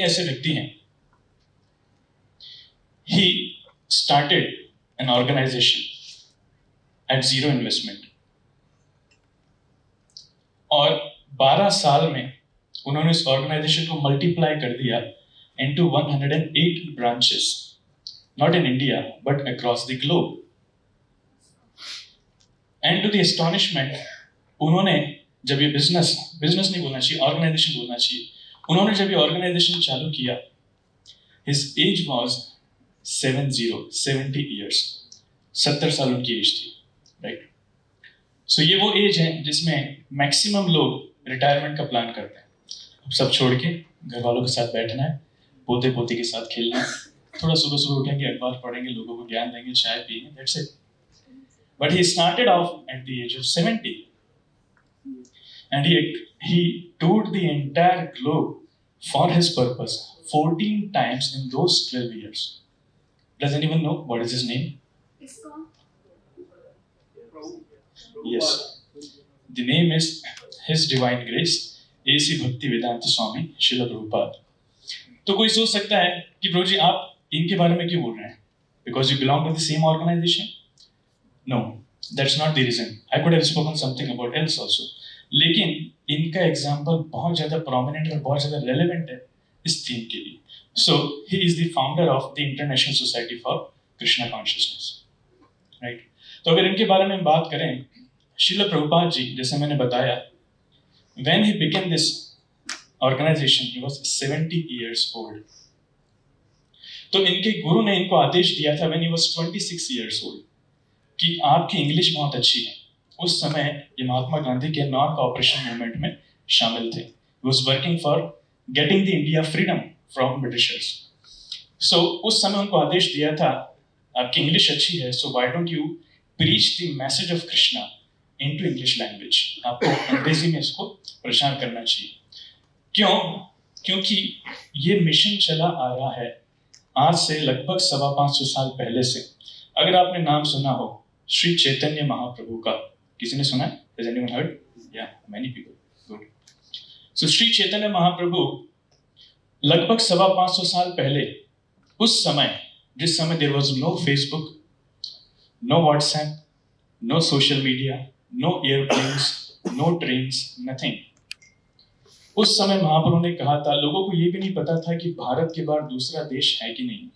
ऐसे व्यक्ति हैं, he started an organization at zero investment और 12 साल में उन्होंने इस ऑर्गेनाइजेशन को मल्टीप्लाई कर दिया into 108 branches, not in India but across the globe. And to the astonishment, उन्होंने जब ये बिजनेस नहीं बोलना चाहिए, ऑर्गेनाइजेशन बोलना चाहिए, उन्होंने जब ये ऑर्गेनाइजेशन चालू किया, his age was 70 years, 70 साल उनकी एज थी, राइट? सो ये वो एज है जिसमें मैक्सिमम लोग रिटायरमेंट का प्लान करते हैं। अब सब छोड़ के घर वालों के साथ बैठना है, पोते पोती के साथ खेलना है, थोड़ा सुबह सुबह उठेंगे, अखबार पढ़ेंगे, लोगों को ज्ञान देंगे, चाय पिएंगे, that's it. But he started off at the age of 70, and he toured the entire globe for his purpose 14 times in those 12 years. Does anyone know what is his name? Yes, the name is His Divine Grace, A.C. Bhaktivedanta Swami Srila Prabhupada. तो कोई सोच सकता है कि प्रभु जी आप इनके बारे में क्यों बोल रहे हैं? Because you belong to the same organization? No, that's not the reason. I could have spoken something about else also. लेकिन इनका एग्जाम्पल बहुत ज़्यादा प्रोमिनेंट और बहुत ज़्यादा रेलेवेंट है इस थीम के लिए। So he is the founder of the International Society for Krishna Consciousness, right? तो अगर इनके बारे में बात करें, श्रील प्रभुपाद जी, जैसे मैंने बताया, when he began this organization he was 70 years old. तो इनके गुरु ने इनको आदेश दिया था when he was 26 years old कि आपकी इंग्लिश बहुत अच्छी है। उस समय ये महात्मा गांधी के नॉन कोऑपरेशन मूवमेंट में शामिल थे। He was working for getting the India freedom from Britishers. So उस समय उनको आदेश दिया था, आपकी इंग्लिश अच्छी है, so why don't you preach the message of Krishna into English language? आपको अंग्रेजी में इसको प्रचार करना चाहिए। क्यों? क्योंकि ये मिशन चला आ रहा है आज से लगभग 550 साल पहले से। अगर आपने नाम सुना हो श्री चैतन्य महाप्रभु का, किसी ने सुना है? Has anyone heard? Yeah, many people. Good. So Shri Chaitanya Mahaprabhu लगभग 550 साल पहले, उस समय जिस समय there was no Facebook, no WhatsApp, no social media, no airplanes, no trains, nothing. उस समय महाप्रभु ने कहा था, लोगों को ये भी नहीं पता था कि भारत के बाद दूसरा देश है कि नहीं,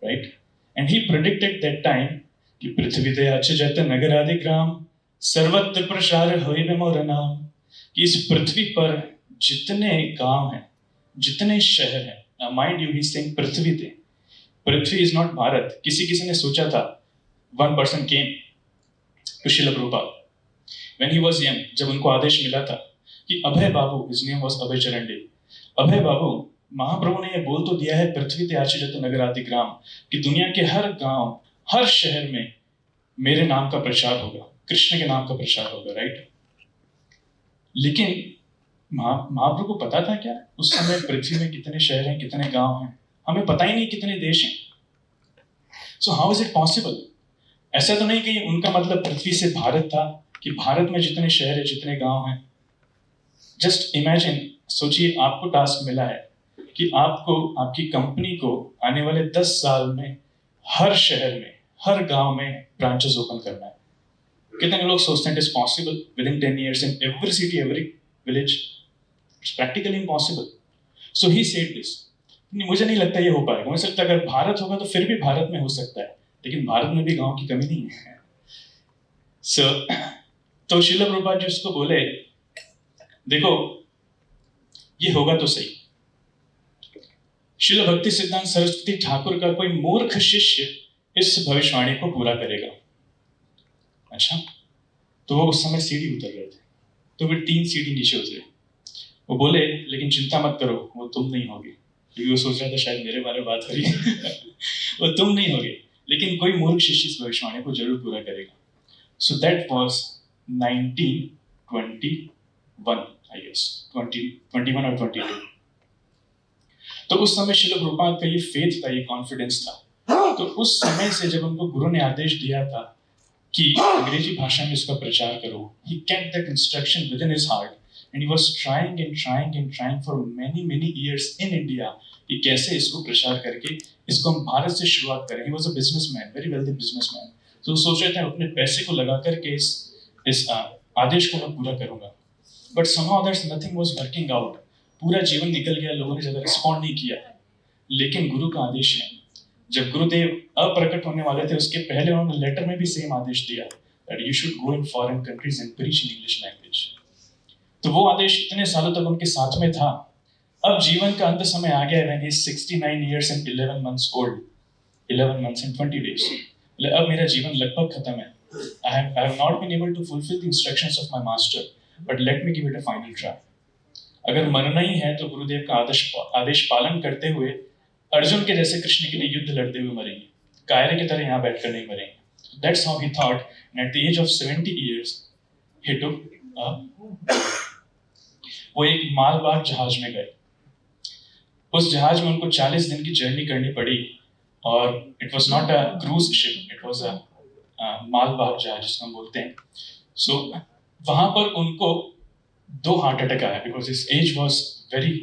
right? And he predicted that time कि पृथ्वी दे अचजत नगर आदि ग्राम सर्वत्र प्रसार होइबे मोर नाम, कि इस पृथ्वी पर जितने गांव हैं, जितने शहर हैं, now mind you, he's saying Prithvi they, Prithvi is not Bharat. किसी ने सोचा था, one person came to Srila Prabhupada when he was young, जब उनको आदेश मिला था कि अभय बाबू, his name was अभय चरण डे, अभय बाबू, महाप्रभु ने ये बोल तो दिया है पृथ्वी ते आचरित नगर आदि ग्राम, कि दुनिया के हर गांव, हर शहर में मेरे नाम का प्रचार होगा, कृष्ण के नाम का प्रचार होगा, राइट? लेकिन महाप्रभु को पता था क्या उस समय पृथ्वी में कितने शहर हैं, कितने गांव हैं? हमें पता ही नहीं कितने देश हैं। So how is it possible? ऐसा तो नहीं कि उनका मतलब पृथ्वी से भारत था, कि भारत में जितने शहर है, जितने गांव हैं। जस्ट इमेजिन, सोचिए आपको टास्क मिला है कि आपको आपकी कंपनी को आने वाले 10 साल में हर शहर में, हर गांव में ब्रांचेस ओपन करना है। कितने लोग सोचते हैं it is possible within 10 years in every city, every village? It's practically impossible. So he said this, मुझे नहीं लगता ये हो पाएगा। मुझे लगता है अगर भारत होगा तो फिर भी भारत में हो सकता है, लेकिन भारत में भी गांव की कमी नहीं है। तो श्रील प्रभुपाद जी उसको बोले, देखो ये होगा तो सही, श्रील भक्ति सिद्धांत सरस्वती ठाकुर का कोई मूर्ख शिष्य इस भविष्यवाणी को पूरा करेगा। अच्छा, तो वो उस समय सीढ़ी उतर रहे थे, तो फिर 3 सीढ़ी नीचे उतरे। वो बोले, लेकिन चिंता मत करो, वो तुम नहीं होगे, क्योंकि वो सोच रहा था शायद मेरे बारे में बात हो रही है। वो तुम नहीं होगे, लेकिन कोई मूर्ख शिष्य इस भविष्यवाणी को जरूर पूरा करेगा। So that was 1921, I guess 21 और 22। तो उस समय श्रील प्रभुपाद का ये फेथ था, ये कॉन्फिडेंस था। तो उस समय से जब उनको गुरु ने आदेश दिया था कि अंग्रेजी भाषा में इसका प्रचार करो, he kept that instruction within his heart and he was trying for many years in India कि कैसे इसको प्रचार करके इसको हम भारत से शुरुआत करें. He was a businessman, very wealthy businessman. तो सोच रहे थे अपने पैसे को लगा करके इस आदेश को मैं पूरा करूंगा. But somehow there's nothing was working out. पूरा जीवन निकल गया, लोगों ने ज़्यादा रिस्पॉन्ड नहीं किया. लेकिन गुरु का आदेश है. जब गुरुदेव अप्रकट होने वाले थे उसके पहले उन्होंने लेटर में भी सेम आदेश दिया that you should go in foreign countries and preach in English language. तो वो आदेश इतने सालों तक उनके साथ में था. अब जीवन का अंत समय आ गया when he is 69 years and 11 months old, 11 months and 20 days. अब मेरा जीवन लगभग खत्म है. I have not been able to fulfill the instructions of my master, but let me give it a final try. अगर मरना ही है तो गुरुदेव का आदेश पालन करते हुए अर्जुन के जैसे कृष्ण के लिए युद्ध लड़ते हुए मरेंगे. कायरे की तरह यहाँ बैठकर नहीं मरेंगे. That's how he thought, and at the age of 70 years, he took वो एक मालवाहक जहाज में गए. उस जहाज में उनको 40 दिन की जर्नी करनी पड़ी और it was not a cruise ship, it was a मालवाहक जहाज जिसको हम बोलते हैं. So वहाँ पर उनको 2 हार्ट अटैक आया because his age was very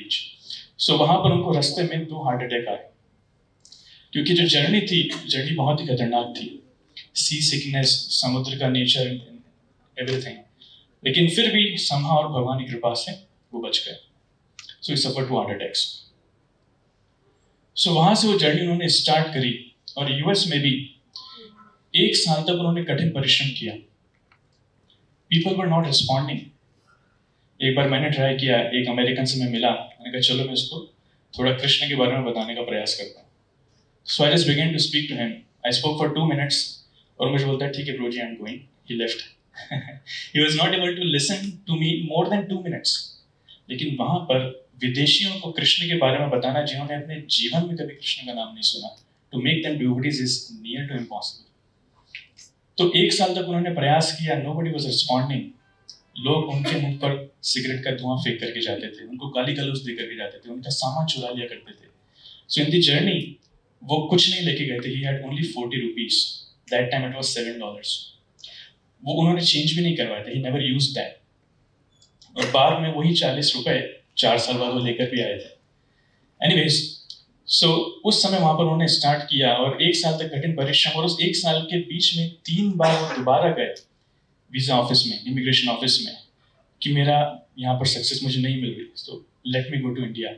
age. So वहाँ पर उनको रास्ते में 2 हार्ट अटैक आए क्योंकि जो जर्नी बहुत ही खतरनाक थी. सी सिकनेस, समुद्र का नेचर, एवरीथिंग. लेकिन फिर भी somehow और भगवान की कृपा से वो बच गए. So he suffered 2 heart attacks. So वहाँ से वो जर्नी उन्होंने स्टार्ट करी और यूएस में भी 1 साल तक उन्होंने कठिन परिश्रम किया. People were not responding. एक बार मैंने ट्राई किया, एक अमेरिकन से मैं मिला, मैंने कहा चलो मैं इसको थोड़ा कृष्ण के बारे में बताने का प्रयास करता हूँ. So I just began to speak to him. I spoke for 2 minutes और मुझे बोलता है ठीक है ब्रोजी, I'm going. He left. He was not able to listen to me more than 2 minutes. लेकिन वहाँ पर विदेशियों को कृष्ण के बारे में बताना जिन्होंने अपने जीवन में कभी कृष्ण का नाम नहीं सुना, to make them devotees is near to impossible. तो 1 साल तक उन्होंने प्रयास किया, nobody was responding. लोग उनके मुंह पर सिगरेट का धुआं फेंक करके जाते थे, उनको गाली गलौज दे करके जाते थे, उनका सामान चुरा लिया करते थे. So in the journey वो कुछ नहीं लेके गए थे. He had only 40 rupees. That time it was $7. वो उन्होंने चेंज भी नहीं करवाए थे. He never used that. और बाद में वही 40 रुपए 4 साल बाद वो लेकर भी आए थे. Anyways, so उस समय वहाँ पर उन्होंने स्टार्ट किया और 1 साल तक कठिन परिश्रम और उस 1 साल के बीच में 3 बार वो दोबारा गए वीजा ऑफिस में, इमिग्रेशन ऑफिस में, कि मेरा यहाँ पर सक्सेस मुझे नहीं मिल रही, तो let me go to India.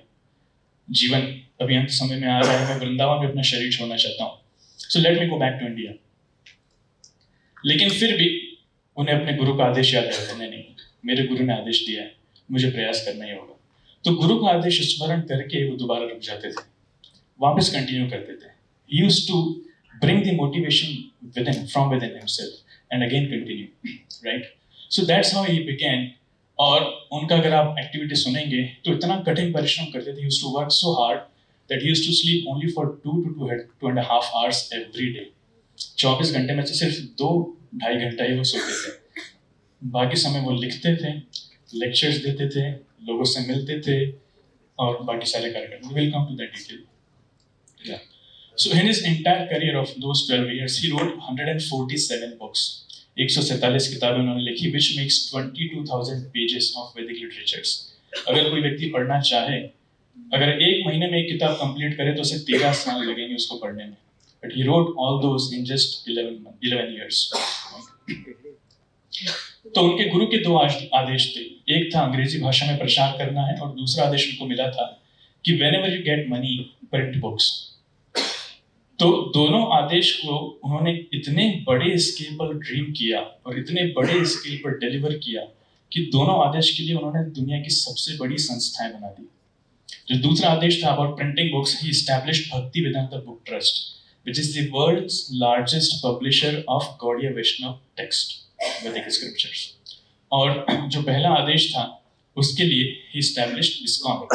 जीवन अभी अंत समय में आ रहा है, मैं वृंदावन में अपना शरीर छोड़ना चाहता हूँ, so let me go back to India. लेकिन फिर भी उन्हें अपने गुरु का आदेश याद आया था, नहीं, मेरे गुरु ने आदेश दिया है, मुझे प्रयास करना ही होगा. तो गुरु का आदेश स्मरण करके वो दोबारा रुक जाते थे, वापस कंटिन्यू करते थे. He used to bring the motivation from within himself and again continue, right? So that's how he began. और उनका अगर आप एक्टिविटी सुनेंगे तो इतना कठिन परिश्रम करते थे. He used to work so hard that he used to sleep only for 2 to 2.5 hours every day. 24 घंटे में से सिर्फ 2-2.5 घंटा ही वो सोते थे. बाकी समय वो लिखते थे, लेक्चर्स देते थे, लोगों से मिलते थे और बाकी सारे कार्य करते थे. We'll come to that detail. Yeah. So in his entire career of those 12 years, he wrote 147 books. 147 किताबें उन्होंने लिखी, which makes 22,000 pages of Vedic literatures. अगर कोई व्यक्ति पढ़ना चाहे, अगर 1 महीने में एक किताब कंप्लीट करे तो उसे 13 साल लगेंगे उसको पढ़ने में. But he wrote all those in just 11 years. तो उनके गुरु के 2 आदेश थे. एक था अंग्रेजी भाषा में प्रचार करना है और दूसरा आदेश उनको मिला था कि whenever you get money, print books. तो दोनों आदेश को उन्होंने इतने बड़े स्केल पर ड्रीम किया और इतने बड़े स्केल पर डिलीवर किया कि दोनों आदेश के लिए उन्होंने दुनिया की सबसे बड़ी संस्थाएं बना दी. जो दूसरा आदेश था about printing books, he established Bhakti Vedanta book trust, which is the world's largest publisher of Gaudiya Vaishnava text, Vedic scriptures. और जो पहला आदेश था उसके लिए he established ISKCON.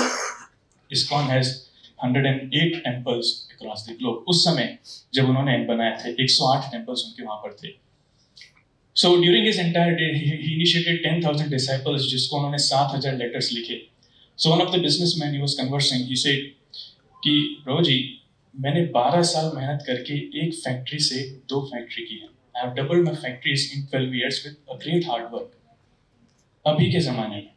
ISKCON has 108 temples across the globe. उस समय जब उन्होंने बनाए थे 108 temples उनके वहाँ पर थे. So during his entire day he initiated 10,000 disciples जिसको उन्होंने 7,000 letters लिखे. So one of the businessmen he was conversing, he said कि प्रभु जी, मैंने 12 साल मेहनत करके एक फैक्ट्री से 2 फैक्ट्री की है. I have doubled my factories in 12 years with a great hard work. अभी के ज़माने में,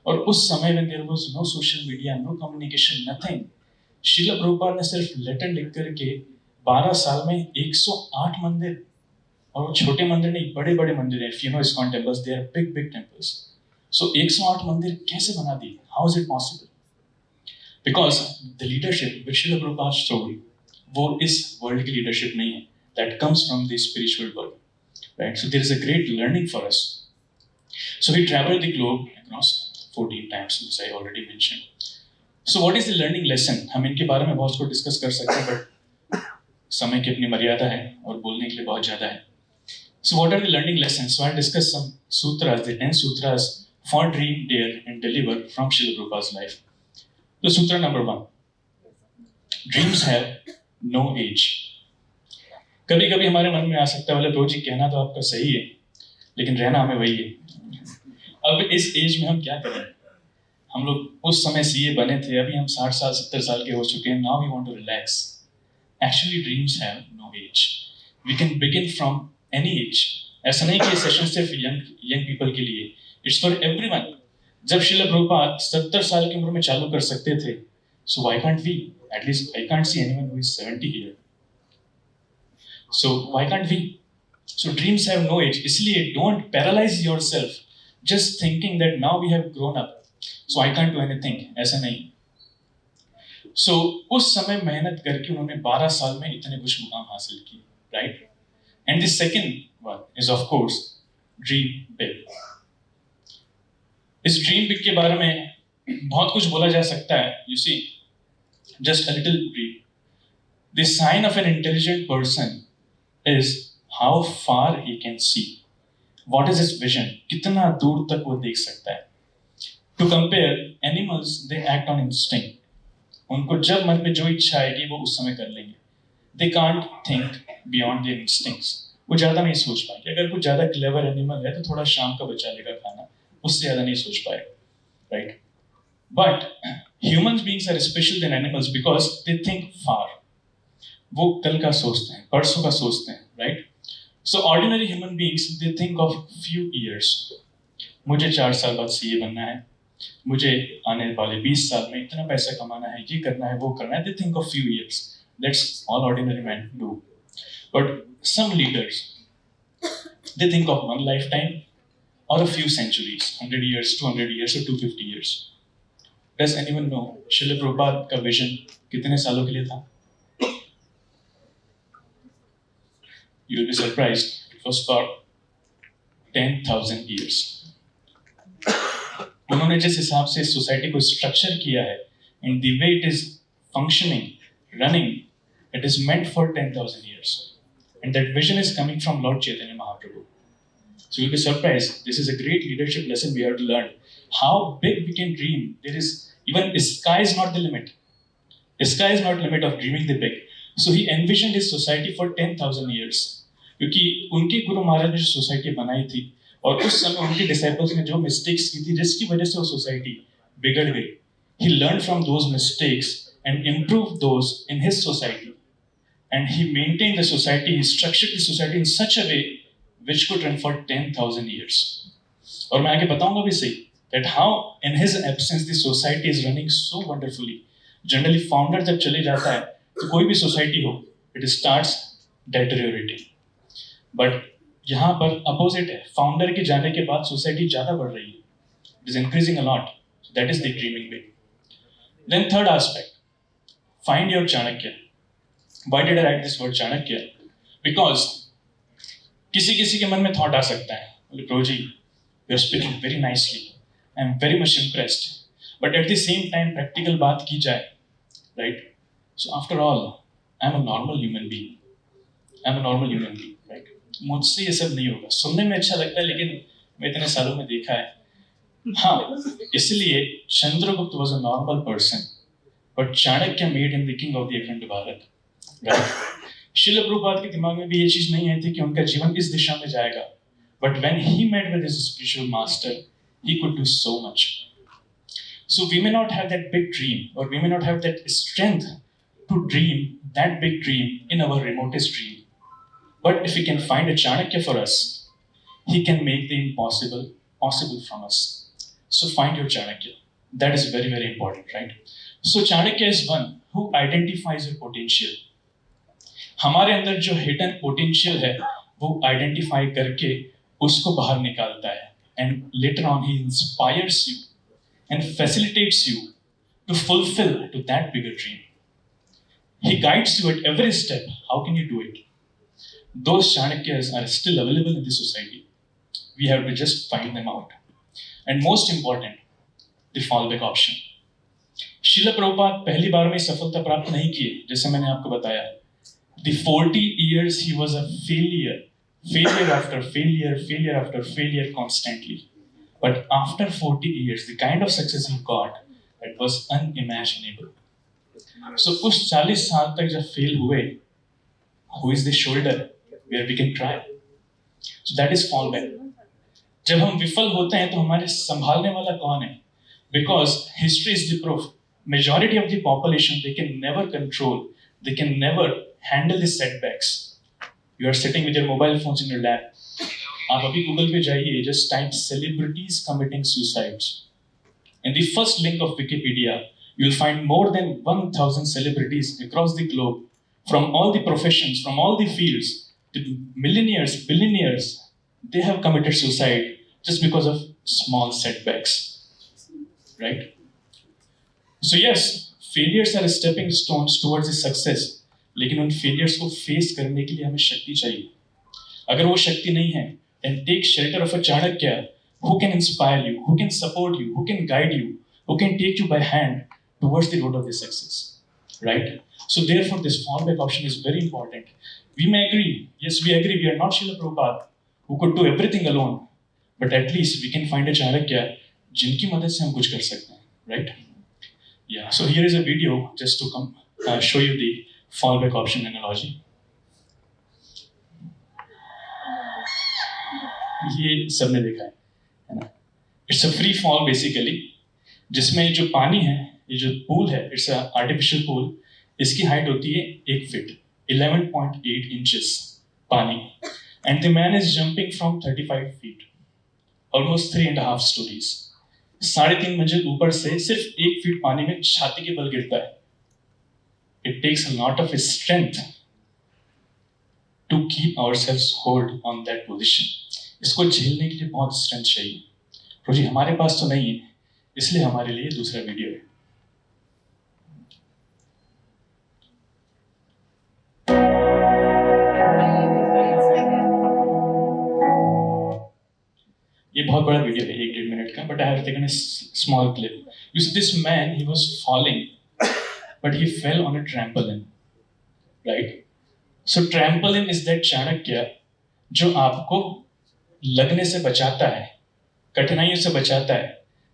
और उस समय में there was no social media, no communication, nothing, Srila Prabhupada ने सिर्फ लेटर लिख करके 12 साल में 108 मंदिर, और वो छोटे मंदिर नहीं, बड़े बड़े मंदिर हैं। If you know ISKCON temples, they are big big temples. So 108 मंदिर कैसे बना दिए? How is it possible? Because the leadership which Srila Prabhupada showed, वो इस वर्ल्ड की लीडरशिप नहीं है, that comes from the spiritual world, right? So there is a great learning for us. So we traveled the globe across 14 times, as I already mentioned. So what is the learning lesson? हम इनके बारे में बहुत कुछ discuss कर सकते हैं, but समय की अपनी मर्यादा है और बोलने के लिए बहुत ज़्यादा है. So what are the learning lessons? So I'll discuss some sutras, the 10 sutras for dream, dare and deliver from Srila Prabhupada's life. So sutra number 1. Dreams have no age. कभी कभी हमारे मन में आ सकता है, बोले प्रभु जी कहना तो आपका सही है, लेकिन रहना हमें वही है. अब इस एज में हम क्या करें? हम लोग उस समय सीए बने थे, अभी हम 60 साल 70 साल के हो चुके हैं. Now we want to relax. Actually dreams have no age. We can begin from any age. ऐसा नहीं कि ये सेशन सिर्फ यंग पीपल के लिए, इट्स फॉर एवरीवन. जब श्रील प्रभुपाद 70 साल की उम्र में चालू कर सकते थे, so why can't we? At least I can't see anyone who is 70 here. So why can't we? So dreams have no age. इसलिए don't paralyze yourself just thinking that now we have grown up, so I can't do anything. ऐसा नहीं. So उस समय मेहनत करके उन्होंने 12 साल में इतने कुछ मुकाम हासिल किए, right? And the second one is of course dream big. इस dream big के बारे में बहुत कुछ बोला जा सकता है. You see, just a little brief. The sign of an intelligent person is how far he can see. What is his vision? कितना दूर तक वो देख सकता है. To compare, animals they act on instinct. उनको जब मन में जो इच्छा आएगी वो उस समय कर लेंगे. They can't think beyond their instincts. वो ज्यादा नहीं सोच पाएंगे. अगर कुछ ज्यादा clever animal है तो थोड़ा शाम का बचा लेगा खाना, उससे ज्यादा नहीं सोच पाएगा, right? But human beings are special than animals because they think far. वो कल का सोचते हैं, परसों का सोचते हैं, right? So ordinary human beings they think of few years. मुझे 4 साल बाद सीए बनना है, मुझे आने वाले 20 साल में इतना पैसा कमाना है, ये करना है, वो करना है. They think of few years. That's all ordinary man do. But some leaders they think of one lifetime और a few centuries, 100 years, 200 years or 250 years. Does anyone know Srila Prabhupada का विजन कितने सालों के लिए था? You will be surprised. It was for 10,000 years. उन्होंने जिस हिसाब से सोसाइटी को स्ट्रक्चर किया है, and the way it is functioning, running, it is meant for 10,000 years. And that vision is coming from Lord Chaitanya Mahaprabhu. So you'll be surprised. This is a great leadership lesson we have to learn. How big we can dream. There is even sky is not the limit. Sky is not the limit of dreaming the big. So he envisioned his society for 10,000 years. क्योंकि उनके गुरु महाराज ने जो society बनाई थी और उस समय उनके डिसाइपल्स ने जो मिस्टेक्स की थी जिसकी वजह से वो सोसाइटी बिगड़ गई, he learned from those mistakes and improved those in his society, and he maintained the society, he structured the society in such a way which could run for 10,000 years. और मैं आगे बताऊंगा भी सही that how in his absence the society is running so wonderfully. Generally founder जब चले जाता है तो कोई भी सोसाइटी हो, it starts deteriorating. बट यहाँ पर अपोजिट है. फाउंडर के जाने के बाद सोसाइटी ज्यादा बढ़ रही है. It is increasing a lot. That is the dreaming way. Then third aspect, find your Chanakya. Why did I write this word Chanakya? Because किसी किसी के मन में थॉट आ सकता है, बोले प्रभु जी you are speaking very nicely, I am very much impressed, but at the same time practical बात की जाए, right? So after all I am a normal human being. I am a normal human being, right? मुझसे ये सब नहीं होगा. सुनने में अच्छा लगता है लेकिन मैं इतने सालों में देखा है. हाँ, इसलिए Chandragupta was a normal person, but Chanakya made him the king of the अखंड भारत, राइट? श्रील प्रभुपाद के दिमाग में भी ये चीज नहीं आई थी कि उनका जीवन इस दिशा में जाएगा, but when he met with his spiritual master he could do so much. So we may not have that big dream, or we may not have that strength to dream that big dream in our remotest dream. But if we can find a Chanakya for us, he can make the impossible possible from us. So find your Chanakya. That is very, very important, right? So Chanakya is one who identifies your potential. हमारे अंदर जो hidden potential है वो identify करके उसको बाहर निकालता है, and later on he inspires you and facilitates you to fulfil to that bigger dream. He guides you at every step. How can you do it? Those Chanakyas are still available in the society. We have to just find them out. And most important, the fallback option. Srila Prabhupada पहली बार में सफलता प्राप्त नहीं किए, जैसे मैंने आपको बताया. The 40 years he was a failure, failure after failure, failure after failure constantly. But after 40 years, the kind of success he got, it was unimaginable. So उस 40 साल तक जब फेल हुए, who is the shoulder where we can try? So that is fallback. जब हम विफल होते हैं तो हमारे संभालने वाला कौन है? Because history is the proof. Majority of the population, they can never control, they can never handle the setbacks. You are sitting with your mobile phones in your lap. आप अभी गूगल पे जाइए, just type celebrities committing suicides. In the first link of Wikipedia, you'll find more than 1,000 celebrities across the globe, from all the professions, from all the fields, the millionaires, billionaires. They have committed suicide just because of small setbacks, right? So yes, failures are stepping stones towards the success. लेकिन उन failures को face करने के लिए हमें शक्ति चाहिए. अगर वो शक्ति नहीं है, then take shelter of a Chanakya who can inspire you, who can support you, who can guide you, who can take you by hand towards the road of the success, right? So therefore, this fallback option is very important. We may agree, yes, we agree, we are not Srila Prabhupada who could do everything alone, but at least we can find a Chanakya जिनकी मदद से हम कुछ कर सकते हैं, right? Yeah. So here is a video just to come show you the fallback option analogy. ये सबने देखा है ना? It's a free fall basically, जिसमें जो पानी है, ये जो पूल है, इट्स आर्टिफिशियल पूल, इसकी हाइट होती है 1 फीट 11.8 इंचेस पानी, and the man is jumping from 35 feet, almost 3.5 stories. 3.5 मंजिल ऊपर से सिर्फ 1 फीट पानी में छाती के बल गिरता है. It takes a lot of strength to keep ourselves hold on that position. इसको झेलने के लिए बहुत स्ट्रेंथ चाहिए. रोजी हमारे पास तो नहीं है, इसलिए हमारे लिए दूसरा वीडियो है. ये बहुत बड़ा वीडियो है, 1-1.5 मिनट का, but I have taken a small clip. You see this man, he was falling, but he fell on a trampoline, right? So trampoline is that Chanakya जो आपको लगने से बचाता है, कठिनाइयों से बचाता है,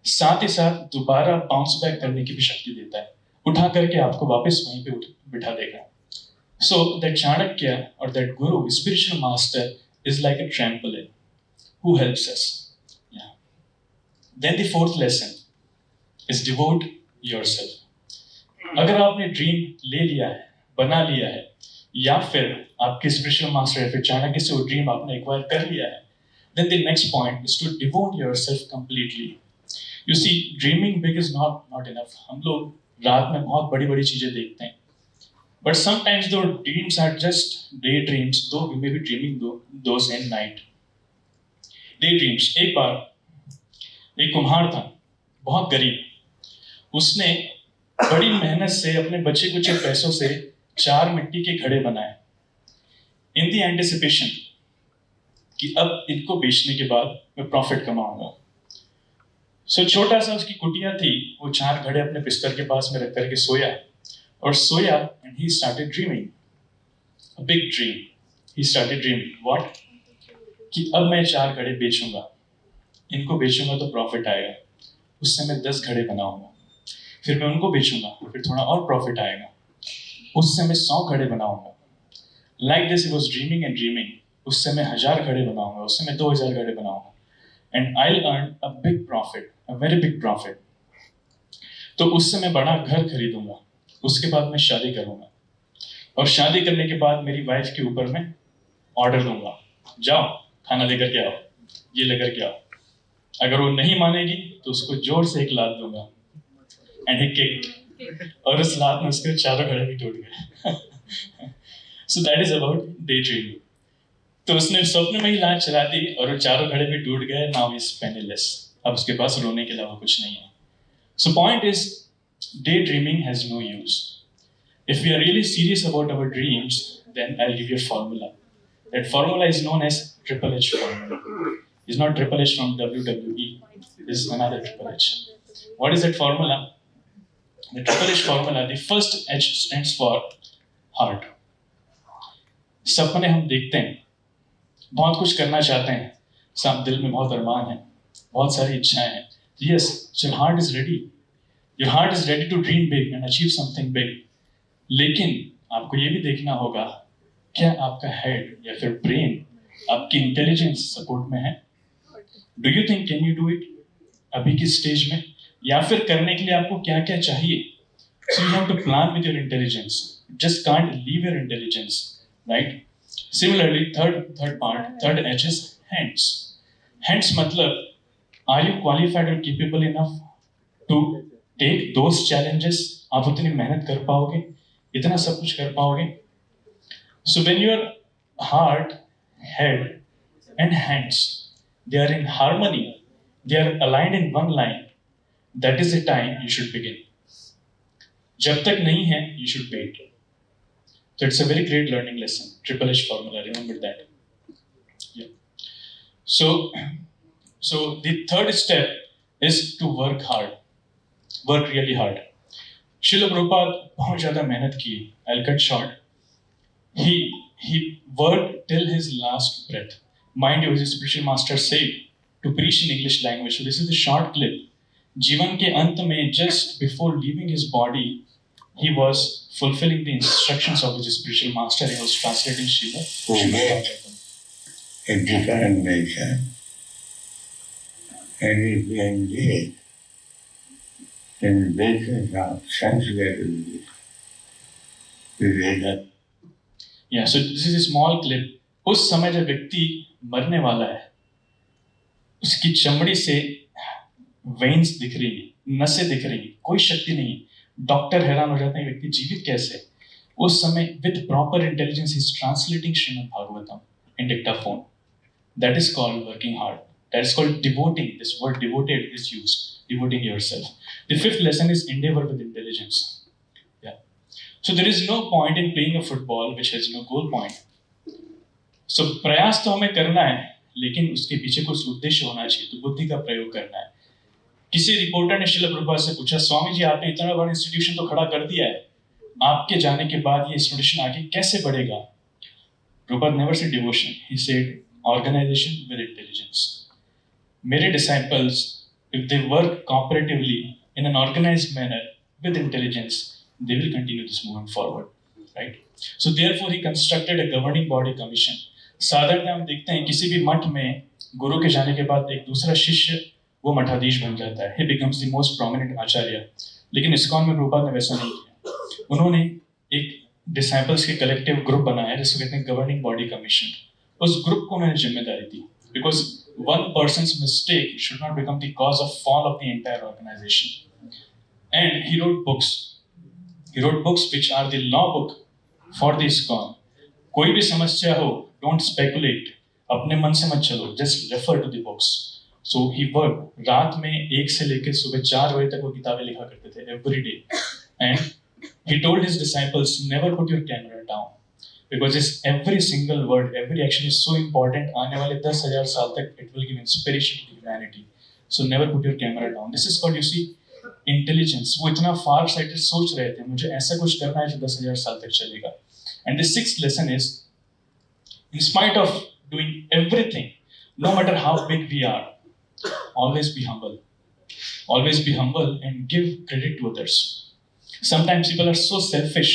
साथ ही साथ दोबारा बाउंस बैक करने की भी शक्ति देता है, उठा करके आपको वापस वहीं पे बिठा देगा. So that Chanakya or that guru, spiritual master, is like a trampoline who helps us. Yeah. Then the fourth lesson is devote yourself. अगर आपने ड्रीम ले लिया है, बना लिया है, या फिर आपके स्पिरिचुअल मास्टर या फिर चाणक्य से वो ड्रीम आपने एक्वायर कर लिया है, then the next point is to devote yourself completely. You see, dreaming big is not enough. हम लोग रात में बहुत बड़ी-बड़ी चीजें देखते हैं. But sometimes those dreams are just daydreams, though we may be dreaming those in night. Daydreams. एक बार एक कुम्हार था, बहुत गरीब. उसने बड़ी मेहनत से अपने बचे कुचे पैसों से 4 मिट्टी के घड़े बनाए, in the anticipation कि अब इनको बेचने के बाद मैं प्रॉफिट कमाऊंगा. So छोटा सा उसकी कुटिया थी, वो 4 घड़े अपने बिस्तर के पास में रख करके सोया, और सोया, and he started dreaming a big dream. He started dreaming what? कि अब मैं 4 घड़े बेचूंगा, इनको बेचूंगा तो प्रॉफिट आएगा, उससे मैं 10 घड़े बनाऊंगा, फिर मैं उनको बेचूंगा, फिर थोड़ा और प्रॉफिट आएगा, उससे मैं 100 घड़े बनाऊंगा. Like this he was dreaming and dreaming. उससे मैं 1000 घड़े बनाऊंगा, उससे मैं 2000 घड़े बनाऊंगा, and I'll earn a big profit, a very big profit. तो उससे मैं बड़ा घर खरीदूंगा, उसके बाद मैं शादी करूंगा, और शादी करने के बाद मेरी वाइफ के ऊपर मैं ऑर्डर दूंगा, जाओ खाना लेकर के आओ, ये लेकर के आओ. अगर वो नहीं मानेगी तो उसको जोर से एक लात दूंगा, एंड ही किक्ड, और उस लात में उसके चारों घड़े भी टूट गए. So that is about day dreaming. तो उसने स्वप्न में ही लात चला दी और वो चारों घड़े भी टूट गए. Now is penniless. अब उसके पास रोने के अलावा कुछ नहीं है. So point is, day dreaming has no use. If we are really serious about our dreams, then I'll give you a formula. That formula is known as Triple H formula. It's not Triple H from WWE. This is another Triple H. What is that formula? The Triple H formula, the first H stands for heart. सपने हम देखते हैं, बहुत कुछ करना चाहते हैं, सब दिल में बहुत अरमान है, बहुत सारी इच्छाएं हैं. Yes, your heart is ready. Your heart is ready to dream big and achieve something big. लेकिन आपको ये भी देखना होगा, क्या आपका हेड या फिर ब्रेन आपकी इंटेलिजेंस सपोर्ट में है? Do you think can you do it अभी की स्टेज में? या फिर करने के लिए आपको क्या क्या चाहिए? So you have to plan with your intelligence. Just can't leave your intelligence, right? Similarly third H is hands. Hands मतलब, आर यू क्वालिफाइड और capable enough to take those challenges? आप उतनी मेहनत कर पाओगे, इतना सब कुछ कर पाओगे? So when your heart, head and hands, they are in harmony, they are aligned in one line, that is the time you should begin. जब तक नहीं है, you should wait. So it's a very great learning lesson. Triple H formula, remember that. Yeah. So the third step is to work hard. Work really hard. Srila Prabhupada बहुत ज़्यादा मेहनत की. I'll cut short. He worked till his last breath. Mind you, his spiritual master said to preach in English language. So this is a short clip. जीवन के अंत में, just before leaving his body, he was fulfilling the instructions of his spiritual master. He was translating Srila. A different nature, and if we engage in the basis of sensitivity, we will not. Yeah, so this is a small clip. उस समय जब व्यक्ति मरने वाला है, उसकी चमड़ी से वेन्स दिख रही है, नसें दिख रही है, कोई शक्ति नहीं है. डॉक्टर हैरान हो जाते हैं, व्यक्ति जीवित कैसे? उस समय with proper intelligence is translating Srimad Bhagavatam in dictaphone. That is called working hard. That is called devoting. This word devoted is used. Devoting yourself. The fifth lesson is endeavour with intelligence. Yeah, so there is no point in playing a football which has no goal point. So प्रयास तो हमें करना है, लेकिन उसके पीछे कुछ उद्देश्य होना चाहिए. तो बुद्धि का प्रयोग करना है. किसी रिपोर्टर ने श्रील प्रभुपाद से पूछा, स्वामी जी आपने इतना बड़ा इंस्टीट्यूशन तो खड़ा कर दिया है, आपके जाने के बाद ये इंस्टीट्यूशन आगे कैसे बढ़ेगा? Prabhupada never said devotion, he said organisation with intelligence. मेरे disciples, if they work cooperatively in an organised manner with intelligence, they will continue this movement forward, right? So therefore he constructed a governing body commission. साधारणतः हम देखते हैं किसी भी मठ में गुरु के जाने के बाद एक दूसरा शिष्य वो मठाधीश बन जाता है. He becomes the most prominent आचार्य. लेकिन इस्कॉन में प्रभुपाद ने वैसा नहीं किया. उन्होंने एक डिसाइपल्स के कलेक्टिव ग्रुप बनाया जिसको कहते हैं गवर्निंग बॉडी कमीशन. उस ग्रुप को उन्होंने जिम्मेदारी दी, because one person's mistake should not become the cause of fall of the entire organisation. And he wrote books which are the law book for the ISKCON. कोई भी समस्या हो, don't speculate, अपने मन से मत चलो, just refer to the books. So he work. रात में 1 से लेकर सुबह 4 बजे तक वो किताबें लिखा करते थे every day. And he told his disciples, never put your camera down, because is every single word, every action is so important. आने वाले 10,000 साल तक it will give inspiration to humanity. So never put your camera down. This is called, you see, intelligence. वो इतना फार cited सोच रहे थे, मुझे ऐसा कुछ करना है जो 10,000 साल तक चलेगा. And the sixth lesson is, in spite of doing everything, no matter how big we are, always be humble. Always be humble and give credit to others. Sometimes people are so selfish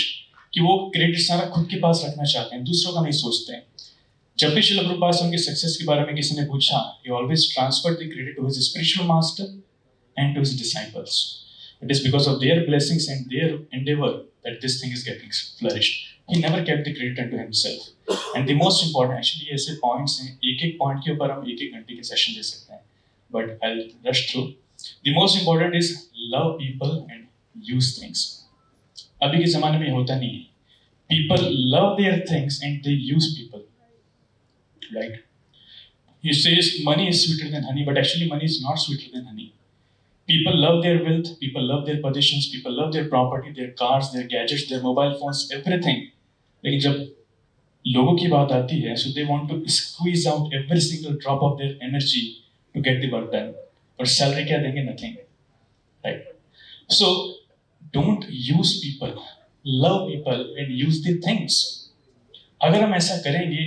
कि वो credit सारा खुद के पास रखना चाहते हैं, दूसरों का नहीं सोचते हैं. जब भी श्रील प्रभुपाद से उनके सक्सेस के बारे में किसी ने पूछा, he always transferred the credit to his spiritual master and to his disciples. It is because of their blessings and their endeavor that this thing is getting flourished. He never kept the credit unto himself. And the most important, actually ऐसे points हैं, एक एक point के ऊपर हम 1-1 घंटे के session दे सकते हैं. but I'll rush through. The most important is love people and use things. अभी के ज़माने में होता नहीं है. People love their things and they use people, right? He says money is sweeter than honey, but actually money is not sweeter than honey. People love their wealth, people love their possessions, people love their property, their cars, their gadgets, their mobile phones, everything. लेकिन जब लोगों की बात आती है, so they want to squeeze out every single drop of their energy to get the work done. और salary क्या देंगे? Nothing, right? So don't use people, love people and use the things. अगर हम ऐसा करेंगे,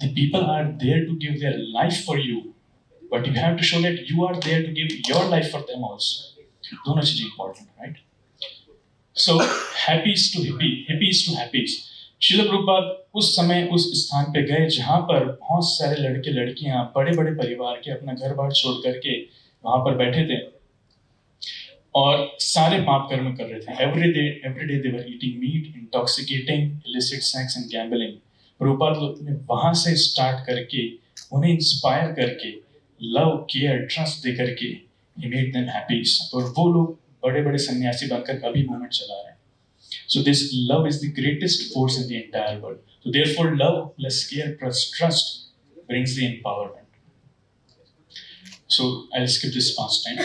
the people are there to give their life for you, but you have to show that you are there to give your life for them also. दोनों चीजें important, right? So happy is to happy is to happy. शिल प्रभुपाद उस समय उस स्थान पे गए जहाँ पर बहुत सारे लड़के लड़कियां बड़े बड़े परिवार के अपना घर बार छोड़ करके वहां पर बैठे थे और सारे पाप कर्म कर रहे थे. every day they were eating meat, intoxicating, illicit sex and gambling. Prabhupada ने वहां से स्टार्ट करके उन्हें इंस्पायर करके लव केयर ट्रस्ट दे करके he made them happy. और वो लोग बड़े बड़े सन्यासी बनकर अभी मूवमेंट चला रहे हैं. So this love is the greatest force in the entire world. So therefore love plus care plus trust brings the empowerment. So I'll skip this past time.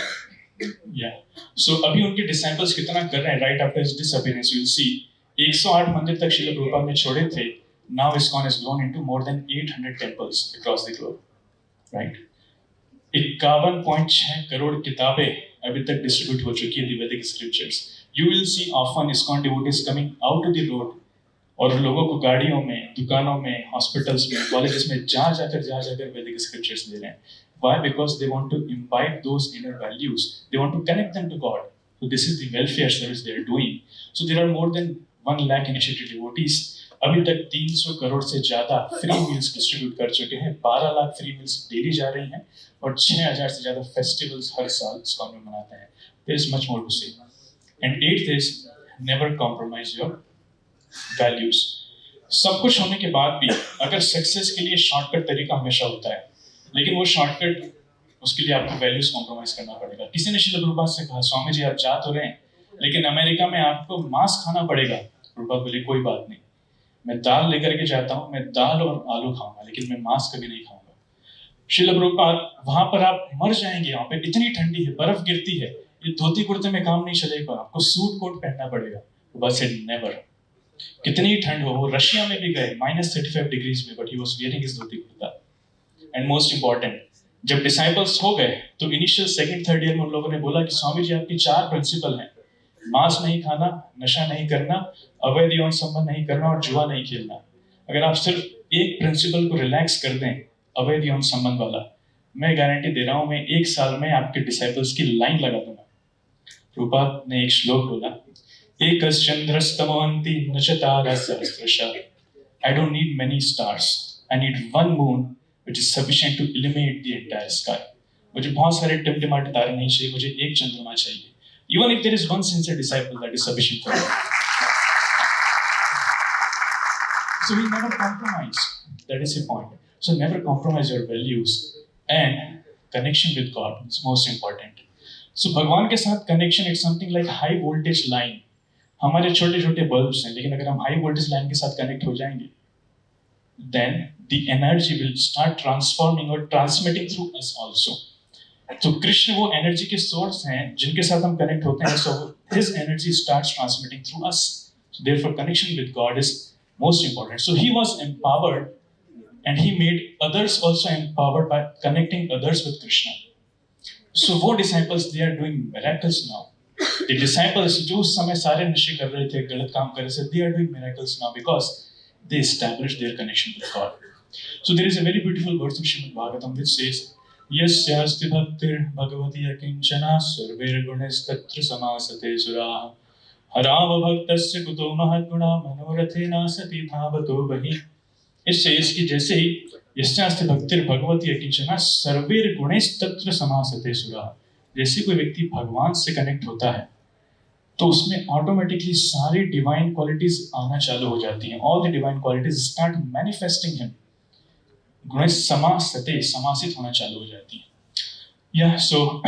Yeah. So अभी उनके disciples कितना कर रहे हैं? Right after his disappearance, you'll see 108 मंदिर तक श्रील प्रभुपाद ने छोड़े थे. Now ISKCON has grown into more than 800 temples across the globe. Right? 51.6 crore किताबें अभी तक डिस्ट्रीब्यूट हो चुकी है, the Vedic scriptures. You will see often ISKCON devotees coming out to the road और लोगों को गाड़ियों में, दुकानों में, हॉस्पिटल्स में, कॉलेजेस में जा जाकर वैदिक स्क्रिप्चर्स दे रहे हैं. Why? Because they want to imbibe those inner values. They want to connect them to God. So this is the welfare service they are doing. So there are more than 1 lakh initiated devotees. अभी तक 300 करोड़ से ज्यादा free meals distribute कर चुके हैं. 12 lakh free meals daily जा रही हैं और 6000 से ज्यादा फेस्टिवल्स हर साल ISKCON में मनाते हैं. There is much more to say. And 8th is never compromise your values. सब कुछ होने के बाद भी अगर सक्सेस के लिए शॉर्टकट तरीका हमेशा होता है, लेकिन वो शॉर्टकट उसके लिए आपको वैल्यूज कॉम्प्रोमाइज करना पड़ेगा. किसी ने श्रील प्रभुपाद से कहा, स्वामी जी आप जा तो रहे हैं लेकिन अमेरिका में आपको मांस खाना पड़ेगा. प्रभुपाद बोले कोई बात नहीं, मैं दाल लेकर के जाता हूँ, मैं दाल और आलू खाऊंगा लेकिन मैं मांस कभी नहीं खाऊंगा. श्रील प्रभुपाद वहां पर आप मर जाएंगे, वहां पे इतनी ठंडी है, बर्फ गिरती है, ये धोती कुर्ते में काम नहीं चलेगा, आपको सूट कोट पहनना पड़ेगा. बस इट नेवर. कितनी ठंड हो, वो रशिया में भी गए -35 डिग्रीज में, but he was wearing his dhoti kurta. And most important, जब डिसाइपल्स हो गए तो इनिशियल सेकंड थर्ड ईयर में उन लोगों ने बोला कि स्वामी जी आपकी 4 प्रिंसिपल हैं, मांस नहीं खाना, नशा नहीं करना, अवैध यौन संबंध नहीं करना और जुआ नहीं खेलना. अगर आप सिर्फ एक प्रिंसिपल को रिलैक्स कर दें, अवैध यौन संबंध वाला, मैं गारंटी दे रहा हूं, मैं 1 साल में आपके डिसाइपल्स की लाइन लगा दूंगा. प्रभुपाद ने एक श्लोक बोला, एकश्चंद्रस्तमोहन्ति न च तारा सहस्रशः. I don't need many stars. I need one moon which is sufficient to illuminate the entire sky. मुझे बहुत सारे टिमटिमाते तारे नहीं चाहिए, मुझे एक चंद्रमा चाहिए. Even if there is one sincere disciple, that is sufficient for me. So we never compromise. That is the point. So never compromise your values and connection with God is most important. So भगवान के साथ connection it's something like high voltage line. हमारे छोटे छोटे bulbs हैं, लेकिन अगर हम हाई वोल्टेज लाइन के साथ कनेक्ट हो जाएंगे, then the energy will start transforming or transmitting through us also. तो कृष्ण वो एनर्जी के सोर्स हैं जिनके साथ हम कनेक्ट होते हैं. So his energy starts transmitting through us. So therefore connection with God is most important. So he was empowered and he made others also empowered by connecting others with Krishna. So वो disciples they are doing miracles now. The disciples जो उस समय सारे नशे कर रहे थे, गलत काम कर रहे थे, they are doing miracles now because they established their connection with God. So there is a very beautiful verse of Srimad Bhagavatam which says, यस्यास्ति भक्तिर् भगवति अकिंचना सर्वैर्गुणैस्तत्र समासते सुराः हरावभक्तस्य कुतो महद्गुणा मनोरथेन सति धावतो बहिः. इससे इसकी जैसे ही यस्यास्ति भक्तिर् भगवति अकिंचना सर्वैर्गुणैस्तत्र समासते सुराः, जैसे कोई व्यक्ति भगवान से कनेक्ट होता है तो उसमें ऑटोमेटिकली सारी डिवाइन क्वालिटीज आना चालू हो जाती हैं. All the divine qualities start manifesting him. गुण समासते समासित होना चालू हो जाती हैं. Yeah, so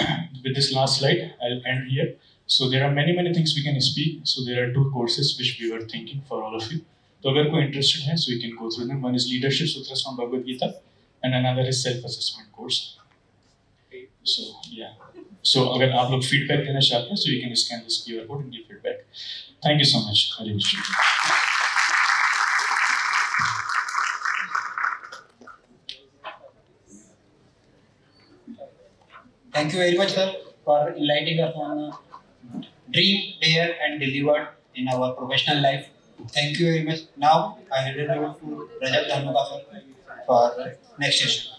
with this last slide, I'll end here. So there are many things we can speak. So there are two courses which we were thinking for all of you. So अगर कोई interested है, so you can go through them. One is Leadership Sutras from Bhagavad Gita, and another is Self-Assessment course. So yeah. So अगर आप लोग feedback देना चाहते हैं, so you can scan this QR code and give feedback. Thank you so much. Hare Krishna. Thank you very much, sir, for enlightening us on dream, dare, and delivered in our professional life. Thank you very much. Now, I hand it over to Rajat Dhanuka, sir, for next session.